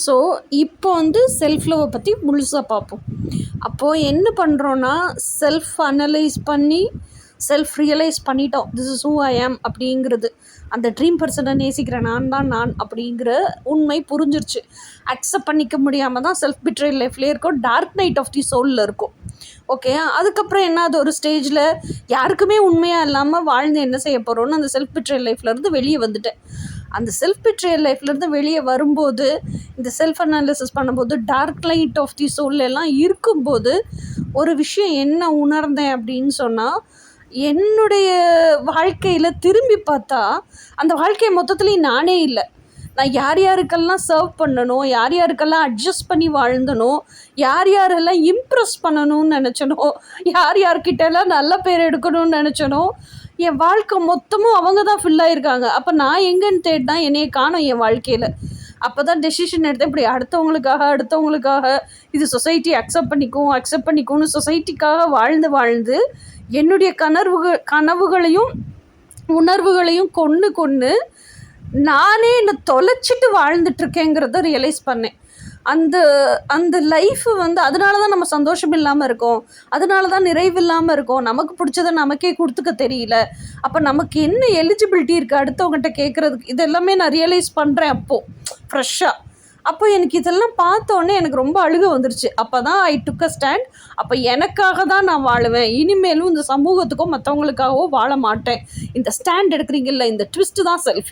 So இப்போ self லவ்வை பற்றி முழுசாக பார்ப்போம். அப்போது என்ன பண்ணுறோன்னா, செல்ஃப் அனலைஸ் பண்ணி செல்ஃப் ரியலைஸ் பண்ணிட்டோம். திஸ் இஸ் ஹூ ஐ ஆம் அப்படிங்கிறது, அந்த ட்ரீம் பர்சனை நேசிக்கிறேன், நான் அப்படிங்கிற உண்மை புரிஞ்சிருச்சு. அக்செப்ட் பண்ணிக்க முடியாமல் தான் செல்ஃப் பிட்ரேல் லைஃப்லேயே இருக்கும், டார்க் நைட் ஆஃப் தி சோலில் இருக்கும். ஓகே, அதுக்கப்புறம் என்ன, அது ஒரு ஸ்டேஜில் யாருக்குமே உண்மையாக இல்லாமல் வாழ்ந்து என்ன செய்ய போகிறோன்னு அந்த செல்ஃப் பிட்ரேல் லைஃப்லேருந்து வெளியே வந்துட்டேன். அந்த செல்ஃப் பிட்ரேல் லைஃப்லேருந்து வெளியே வரும்போது, இந்த செல்ஃப் அனாலிசிஸ் பண்ணும்போது, டார்க் லைட் ஆஃப் தி சோல்லாம் இருக்கும்போது ஒரு விஷயம் என்ன உணர்ந்தேன் அப்படின்னு சொன்னால், என்னுடைய வாழ்க்கையில் திரும்பி பார்த்தா அந்த வாழ்க்கை மொத்தத்துலேயும் நானே இல்லை. நான் யார் யாருக்கெல்லாம் சர்வ் பண்ணணும், யார் யாருக்கெல்லாம் அட்ஜஸ்ட் பண்ணி வாழ்ந்தனோ, யார் யாரெல்லாம் இம்ப்ரெஸ் பண்ணணும்னு நினச்சனோ, யார் யார்கிட்டலாம் நல்ல பேர் எடுக்கணும்னு நினச்சனோ, என் வாழ்க்கை மொத்தமும் அவங்க தான் ஃபில்லாகிருக்காங்க. அப்போ நான் எங்கேன்னு தேடினா என்னைய காணோம் என் வாழ்க்கையில். அப்போ தான் டெசிஷன் எடுத்தேன், இப்படி அடுத்தவங்களுக்காக இது சொசைட்டி அக்செப்ட் பண்ணிக்கும்னு சொசைட்டிக்காக வாழ்ந்து என்னுடைய கனவுகளையும் உணர்வுகளையும் கொண்டு நானே என்னை தொலைச்சிட்டு வாழ்ந்துட்டுருக்கேங்கிறத ரியலைஸ் பண்ணேன். அந்த லைஃபு அதனால தான் நம்ம சந்தோஷம் இல்லாமல் இருக்கோம், அதனால தான் நிறைவு இல்லாமல் இருக்கோம், நமக்கு பிடிச்சதை நமக்கே கொடுத்துக்க தெரியல. அப்போ நமக்கு என்ன எலிஜிபிலிட்டி இருக்குது அடுத்தவங்ககிட்ட கேட்குறதுக்கு, இதெல்லாமே நான் ரியலைஸ் பண்ணுறேன் அப்போது ஃப்ரெஷ்ஷாக. அப்போ எனக்கு இதெல்லாம் பார்த்தோன்னே எனக்கு ரொம்ப அழுக வந்துருச்சு. அப்போ தான் ஐ டுக் அ ஸ்டாண்ட். அப்போ எனக்காக தான் நான் வாழுவேன், இனிமேலும் இந்த சமூகத்துக்கோ மற்றவங்களுக்காகவோ வாழ மாட்டேன். இந்த ஸ்டாண்ட் எடுக்கிறீங்கல்ல, இந்த ட்விஸ்ட்டு தான் செல்ஃப் லவ்.